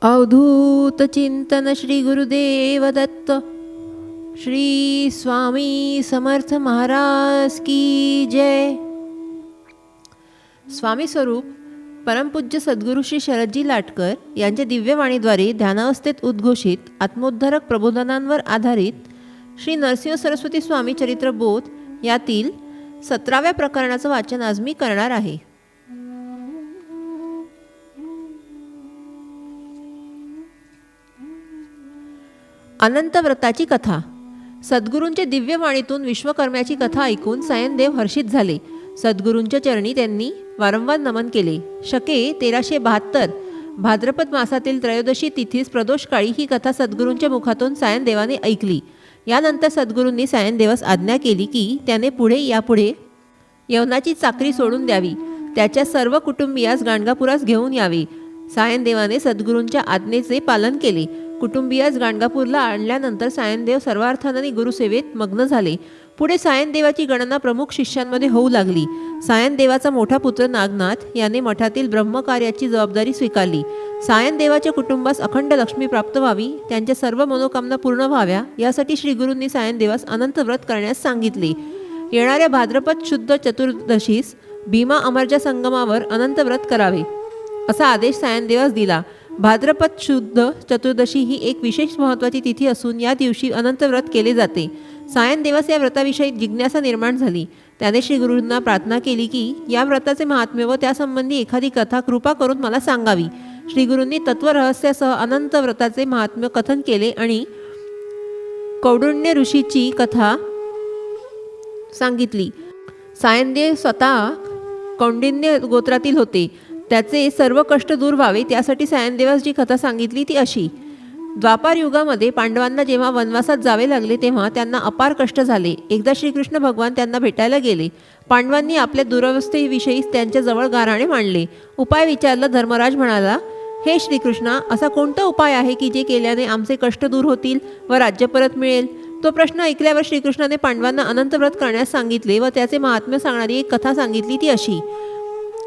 अवधूत चिंतन श्री गुरुदेव दत्त। श्री स्वामी समर्थ महाराज की जय। स्वामी स्वरूप परमपूज्य सद्गुरू श्री शरदजी लाटकर यांच्या दिव्यवाणीद्वारे ध्यानावस्थेत उद्घोषित आत्मोद्धारक प्रबोधनांवर आधारित श्री नरसिंह सरस्वती स्वामी चरित्रबोध यातील 17व्या प्रकरणाचं वाचन आज मी करणार आहे। अनंत व्रताची कथा। सद्गुरूंच्या दिव्यवाणीतून विश्वकर्म्याची कथा ऐकून सायनदेव हर्षित झाले। सद्गुरूंच्या चरणी त्यांनी वारंवार नमन केले। शके 1372 भाद्रपद मासातील त्रयोदशी तिथीस प्रदोषकाळी ही कथा सद्गुरूंच्या मुखातून सायनदेवाने ऐकली। यानंतर सद्गुरूंनी सायनदेवास आज्ञा केली की त्याने यापुढे यवनाची चाकरी सोडून द्यावी, त्याच्या सर्व कुटुंबियास गाणगापुरास घेऊन यावे। सायनदेवाने सद्गुरूंच्या आज्ञेचे पालन केले। कुटुंबियास गाणगापूरला आणल्यानंतर सायनदेव सर्वार्थाने गुरुसेवेत मग्न झाले। पुढे सायनदेवाची गणना प्रमुख शिष्यांमध्ये होऊ लागली। सायनदेवाचा मोठा पुत्र नागनाथ याने मठातील ब्रह्मकार्याची जबाबदारी स्वीकारली। सायनदेवाच्या कुटुंबास अखंड लक्ष्मी प्राप्त व्हावी, त्यांच्या सर्व मनोकामना पूर्ण व्हाव्या यासाठी श्रीगुरूंनी सायनदेवास अनंत व्रत करण्यास सांगितले। येणाऱ्या भाद्रपद शुद्ध चतुर्दशीस भीमा अमरजा संगमावर अनंत व्रत करावे असा आदेश सायनदेवास दिला। भाद्रपद शुद्ध चतुर्दशी ही एक विशेष महत्त्वाची तिथी असून या दिवशी अनंत व्रत केले जाते। सायनदेवास या व्रताविषयी जिज्ञासा निर्माण झाली। त्याने श्री गुरूंना प्रार्थना केली की या व्रताचे महात्म्य व त्यासंबंधी एखादी कथा कृपा करून मला सांगावी। श्री गुरूंनी तत्वरहस्यासह अनंत व्रताचे महात्म्य कथन केले आणि कौंडिण्य ऋषीची कथा सांगितली। सायनदेव स्वतः कौंडिण्य गोत्रातील होते। त्याचे सर्व कष्ट दूर व्हावे त्यासाठी सायनदेवास जी कथा सांगितली ती अशी। द्वापार युगामध्ये पांडवांना जेव्हा वनवासात जावे लागले तेव्हा त्यांना अपार कष्ट झाले। एकदा श्रीकृष्ण भगवान त्यांना भेटायला गेले। पांडवांनी आपल्या दुरवस्थेविषयी त्यांच्याजवळ गाऱ्हाणे मांडले। उपाय विचारला। धर्मराज म्हणाला, हे श्रीकृष्णा, असा कोणता उपाय आहे की जे केल्याने आमचे कष्ट दूर होतील व राज्य परत मिळेल? तो प्रश्न ऐकल्यावर श्रीकृष्णाने पांडवांना अनंत व्रत करण्यास सांगितले व त्याचे महात्म्य सांगणारी एक कथा सांगितली ती अशी।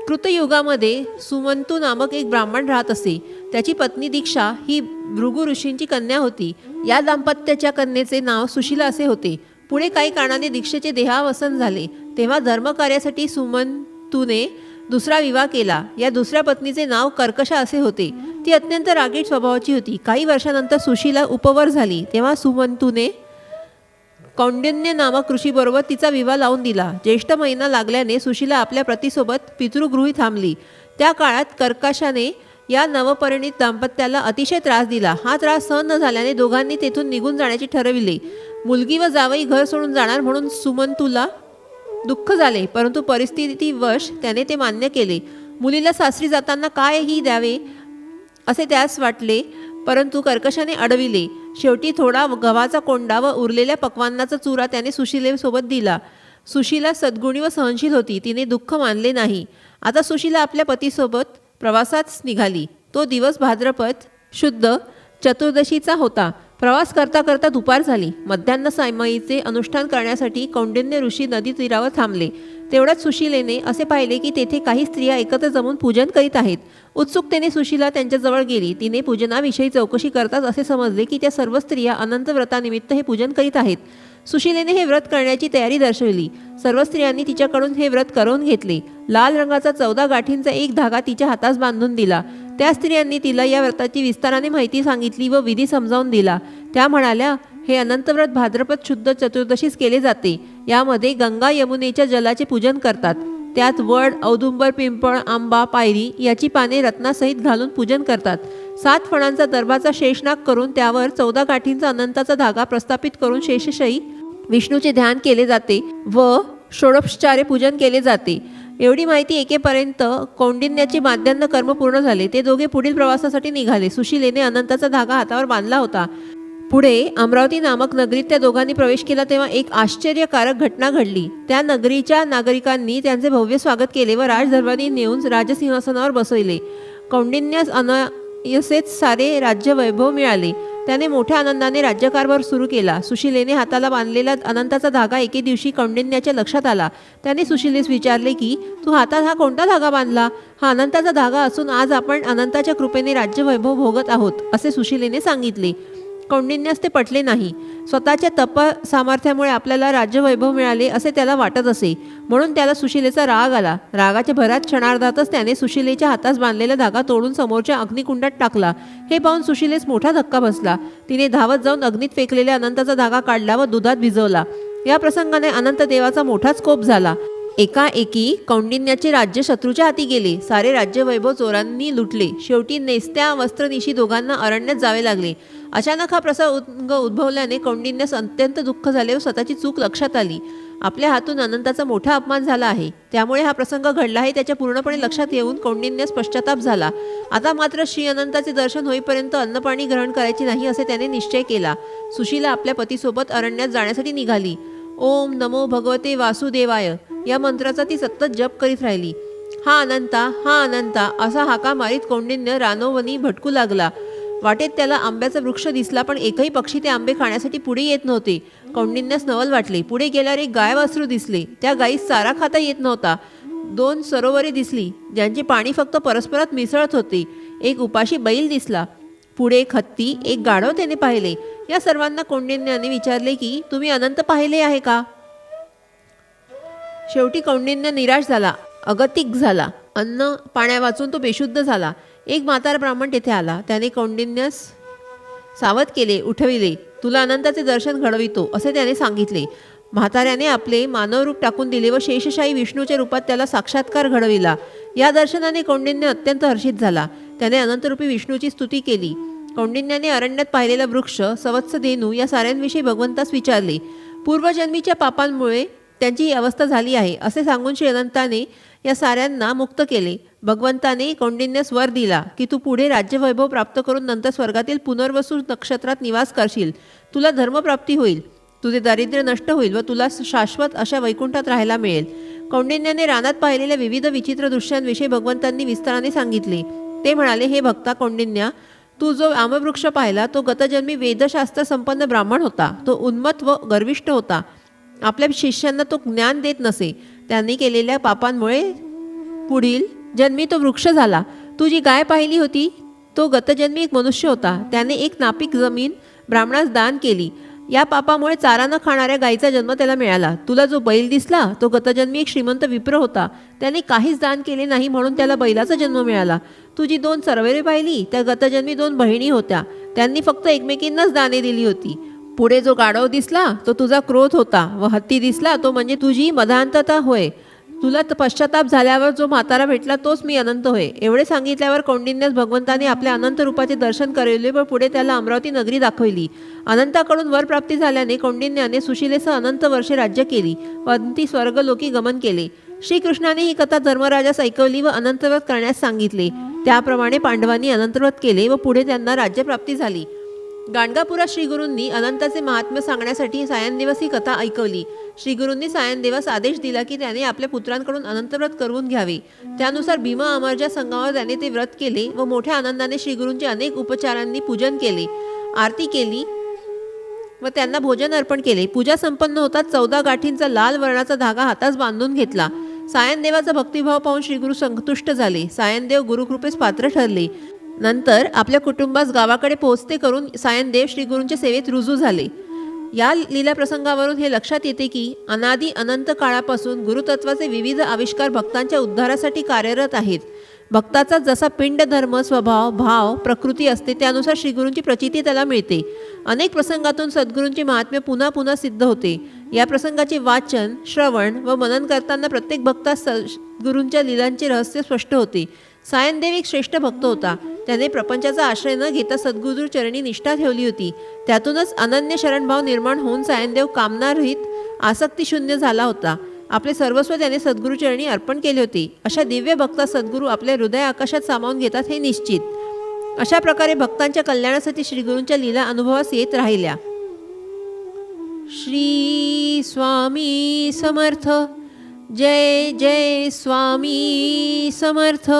कृतयुगामध्ये सुमंतू नामक एक ब्राह्मण राहत असे। त्याची पत्नी दीक्षा ही भृगु ऋषींची कन्या होती। या दाम्पत्याच्या कन्येचे नाव सुशीला असे होते। पुढे काही काळाने दीक्षेचे देहावसन झाले तेव्हा धर्मकार्यासाठी सुमंतूने दुसरा विवाह केला। या दुसऱ्या पत्नीचे नाव कर्कशा असे होते। ती अत्यंत रागीट स्वभावाची होती। काही वर्षानंतर सुशीला उपवर झाली तेव्हा सुमंतूने कौंडिण्य नामक ऋषीबरोबर तिचा विवाह लावून दिला। ज्येष्ठ महिना लागल्याने सुशीला आपल्या पतीसोबत पितृगृही थांबली। त्या काळात कर्कशाने या नवपरिणित दाम्पत्याला अतिशय त्रास दिला। हा त्रास सहन न झाल्याने दोघांनी तेथून निघून जाण्याचे ठरविले। मुलगी व जावई घर सोडून जाणार म्हणून सुमंतूला दुःख झाले, परंतु परिस्थितीवश त्याने ते मान्य केले। मुलीला सासरी जाताना कायही द्यावे असे त्यास वाटले, परंतु कर्कशाने अडविले। शेवटी थोडा गव्हाचा कोंडा व उरलेल्या पक्वान्नाचा चुरा त्याने सुशीलेसोबत दिला। सुशीला सद्गुणी व सहनशील होती, तिने दुःख मानले नाही। आता सुशीला आपल्या पतीसोबत प्रवासात निघाली। तो दिवस भाद्रपद शुद्ध चतुर्दशीचा होता। प्रवास करता करता दुपार झाली। मध्यान्ह सायमाईचे अनुष्ठान करण्यासाठी कौंडिण्य ऋषी नदी तीरावर थांबले। तेवढ्यात सुशीलेने असे पाहिले की तेथे काही स्त्रिया एकत्र जमून पूजन करीत आहेत। उत्सुकतेने सुशीला त्यांच्याजवळ गेली। तिने पूजनाविषयी चौकशी करताच असे समजले की त्या सर्व स्त्रिया अनंत व्रतानिमित्त हे पूजन करीत आहेत। सुशीलेने हे व्रत करण्याची तयारी दर्शवली। सर्व स्त्रियांनी तिच्याकडून हे व्रत करून घेतले। लाल रंगाचा 14 गाठींचा एक धागा तिच्या हातास बांधून दिला। त्या स्त्रियांनी तिला या व्रताची विस्ताराने माहिती सांगितली व विधी समजावून दिला। त्या म्हणाल्या, हे अनंत व्रत भाद्रपद शुद्ध चतुर्दशीस केले जाते। यामध्ये गंगा यमुनेच्या जलाचे पूजन करतात। त्यात वड, औदुंबर, पिंपळ, आंबा, पायरी याची पाने रत्नासहित घालून पूजन करतात। 7 फणांचा दर्भाचा शेषनाग करून त्यावर 14 गाठींचा अनंताचा धागा प्रस्थापित करून शेषशायी विष्णूचे ध्यान केले जाते व षोडशोपचारे पूजन केले जाते। एवढी माहिती एकेपर्यंत कौंडिण्याचे माध्यान्ह कर्म पूर्ण झाले। ते दोघे पुढील प्रवासासाठी निघाले। सुशीलेने अनंताचा धागा हातावर बांधला होता। पुढे अमरावती नामक नगरीत त्या दोघांनी प्रवेश केला तेव्हा एक आश्चर्यकारक घटना घडली। त्या नगरीच्या नागरिकांनी त्यांचे भव्य स्वागत केले व राजदरबारी नेऊन राजसिंहासनावर बसविले। कौंडिण्यास अनायासेच सारे राज्य वैभव मिळाले। त्याने मोठ्या आनंदाने राज्यकारभार सुरू केला. सुशिलेने हाताला बांधलेला अनंताचा धागा एके दिवशी कौंडिन्याच्या लक्षात आला. त्याने सुशिलेस विचारले की तू हातात हा कोणता धागा बांधला? हा अनंताचा धागा असून आज आपण अनंताच्या कृपेने राज्यवैभव भोगत आहोत, असे सुशिलेने सांगितले. कौंडिन्यास ते पटले नाही. स्वतःच्या तप सामर्थ्यामुळे आपल्याला राज्यवैभव मिळाले असे त्याला वाटत असे, म्हणून त्याला सुशिलेचा राग आला. रागाच्या भरात क्षणार्धातच त्याने सुशिलेच्या हातास बांधलेला धागा तोडून समोरच्या अग्निकुंडात टाकला. हे पाहून सुशिलेस मोठा धक्का बसला. तिने धावत जाऊन अग्नीत फेकलेल्या अनंताचा धागा काढला व दुधात भिजवला. या प्रसंगाने अनंत देवाचा मोठाच कोप झाला. एकाएकी कौंडिन्याचे राज्य शत्रूच्या हाती गेले. सारे राज्यवैभव चोरांनी लुटले. शेवटी नेस्त्या वस्त्रनिशी दोघांना अरण्यात जावे लागले. अचानक हा प्रसंग उद्भवल्याने कौंडिन्यास अत्यंत दुःख झाले व स्वतःची चूक लक्षात आली. आपल्या हातून अनंताचा मोठा अपमान झाला आहे, त्यामुळे हा प्रसंग घडला आहे त्याच्या पूर्णपणे लक्षात येऊन कौंडिन्यास पश्चाताप झाला. आता मात्र श्री अनंताचे दर्शन होईपर्यंत अन्नपाणी ग्रहण करायचे नाही असे त्याने निश्चय केला. सुशीला आपल्या पतीसोबत अरण्यात जाण्यासाठी निघाली. ओम नमो भगवते वासुदेवाय या मंत्राचा ती सतत जप करीत राहिली. हा अनंता असा हाका मारीत कौंडिन्य रानोवनी भटकू लागला. वाटेत त्याला आंब्याचा वृक्ष दिसला, पण एकही पक्षी ते आंबे खाण्यासाठी पुढे येत नव्हते. कौंडिन्यास नवल वाटले. पुढे गेल्यावर एक गाय वासरू दिसले. त्या गायीस चारा खाता येत नव्हता. 2 सरोवरे दिसली ज्यांचे पाणी फक्त परस्परात मिसळत होते. एक उपाशी बैल दिसला. पुढे एक हत्ती, एक गाढव त्याने पाहिले. या सर्वांना कौंडिन्याने विचारले की तुम्ही अनंत पाहिले आहे का? शेवटी कौंडिन्य निराश झाला, अगतिक झाला. अन्न पाण्या वाचून तो बेशुद्ध झाला. एक म्हातारा ब्राह्मण तेथे आला. त्याने कौंडिन्यास सावध केले, उठविले. तुला अनंताचे दर्शन घडवितो असे त्याने सांगितले. म्हाताऱ्याने आपले मानवरूप टाकून दिले व शेषशाही विष्णूच्या रूपात त्याला साक्षात्कार घडविला. या दर्शनाने कौंडिन्य अत्यंत हर्षित झाला. त्याने अनंतरूपी विष्णूची स्तुती केली. कौंडिन्याने अरण्यात पाहिलेला वृक्ष, सवत्स धेनू या साऱ्यांविषयी भगवंतास विचारले. पूर्वजन्मीच्या पापांमुळे त्यांची ही अवस्था झाली आहे असे सांगून श्री अनंताने या साऱ्यांना मुक्त केले. भगवंताने कौंडिन्यास वर दिला की तू पुढे राज्यवैभव प्राप्त करून नंतर स्वर्गातील पुनर्वसू नक्षत्रात निवास करशील. तुला धर्मप्राप्ती होईल, तुझे दारिद्र्य नष्ट होईल व तुला शाश्वत अशा वैकुंठात राहायला मिळेल. कौंडिन्याने रानात पाहिलेल्या विविध विचित्र दृश्यांविषयी भगवंतांनी विस्ताराने सांगितले. ते म्हणाले, हे भक्ता कौंडिन्या, तू जो आमवृक्ष पाहिला तो गतजन्मी वेदशास्त्र संपन्न ब्राह्मण होता. तो उन्मत्त व गर्विष्ठ होता. आपल्या शिष्यांना तो ज्ञान देत नसे. त्यांनी केलेल्या पापांमुळे पुढील जन्मी तो वृक्ष झाला. तू जी गाय पाहिली होती तो गतजन्मी एक मनुष्य होता. त्याने एक नापीक जमीन ब्राह्मणास दान केली. या पापामुळे चारा न खाणाऱ्या गायीचा जन्म त्याला मिळाला. तुला जो बैल दिसला तो गतजन्मी एक श्रीमंत विप्र होता. त्याने काहीच दान केले नाही म्हणून त्याला बैलाचा जन्म मिळाला. तू जी 2 सरोवरे पाहिली त्या गतजन्मी 2 बहिणी होत्या. त्यांनी फक्त एकमेकींनाच दाने दिली होती. पुढे जो गाढव दिसला तो तुझा क्रोध होता व हत्ती दिसला तो म्हणजे तुझी मदांतता होय. तुला पश्चाताप झाल्यावर जो म्हातारा भेटला तोच मी अनंत होय. एवढे सांगितल्यावर कौंडिन्यास भगवंताने आपल्या अनंत रूपाचे दर्शन करवले व पुढे त्याला अमरावती नगरी दाखवली. अनंताकडून वरप्राप्ती झाल्याने कौंडिन्याने सुशिलेसह अनंत वर्षे राज्य केली व अंती स्वर्गलोकी गमन केले. श्रीकृष्णाने ही कथा धर्मराजास ऐकवली व अनंतव्रत करण्यास सांगितले. त्याप्रमाणे पांडवांनी अनंतव्रत केले व पुढे त्यांना राज्यप्राप्ती झाली. गाणगापुरात श्रीगुरूंनी अनंताचे महात्म्य सांगण्यासाठी सायनदेवास ही कथा ऐकवली. श्रीगुरूंनी सायनदेवास आदेश दिला की त्याने आपल्या पुत्रांकडून अनंतव्रत करवून घ्यावे. त्यानुसार भीमा अमरच्या संगमावर त्याने ते व्रत केले व मोठ्या आनंदाने श्रीगुरूंचे अनेक उपचारांनी पूजन केले, आरती केली व त्यांना भोजन अर्पण केले. पूजा संपन्न होताच 14 गाठींचा लाल वर्णाचा धागा हातास बांधून घेतला. सायनदेवाचा भक्तिभाव पाहून श्रीगुरू संतुष्ट झाले. सायनदेव गुरुकृपेस पात्र ठरले. नंतर आपल्या कुटुंबास गावाकडे पोहोचते करून सायनदेव श्रीगुरूंच्या सेवेत रुजू झाले. या लीला प्रसंगावरून हे लक्षात येते की अनादी अनंत काळापासून गुरुतत्वाचे विविध आविष्कार भक्तांच्या उद्धारासाठी कार्यरत आहेत. भक्ताचा जसा पिंड धर्म, स्वभाव, भाव, प्रकृती असते त्यानुसार श्रीगुरूंची प्रचिती त्याला मिळते. अनेक प्रसंगातून सद्गुरूंचे महात्म्य पुन्हा पुन्हा सिद्ध होते. या प्रसंगाचे वाचन, श्रवण व मनन करताना प्रत्येक भक्तास सद्गुरूंच्या लीलांचे रहस्य स्पष्ट होते. सायनदेव एक श्रेष्ठ भक्त होता. त्याने प्रपंचाचा आश्रय न घेता सद्गुरू चरणी निष्ठा ठेवली होती. त्यातूनच अनन्य शरणभाव निर्माण होऊन सायनदेव कामनारहित, आसक्तिशून्य झाला होता. आपले सर्वस्व त्याने सद्गुरू चरणी अर्पण केले होते. अशा दिव्य भक्ता सद्गुरू आपल्या हृदय आकाशात सामावून घेतात हे निश्चित. अशा प्रकारे भक्तांच्या कल्याणासाठी श्रीगुरूंच्या लीला अनुभवास येत राहिल्या. श्री स्वामी समर्थ. जय जय स्वामी समर्थ.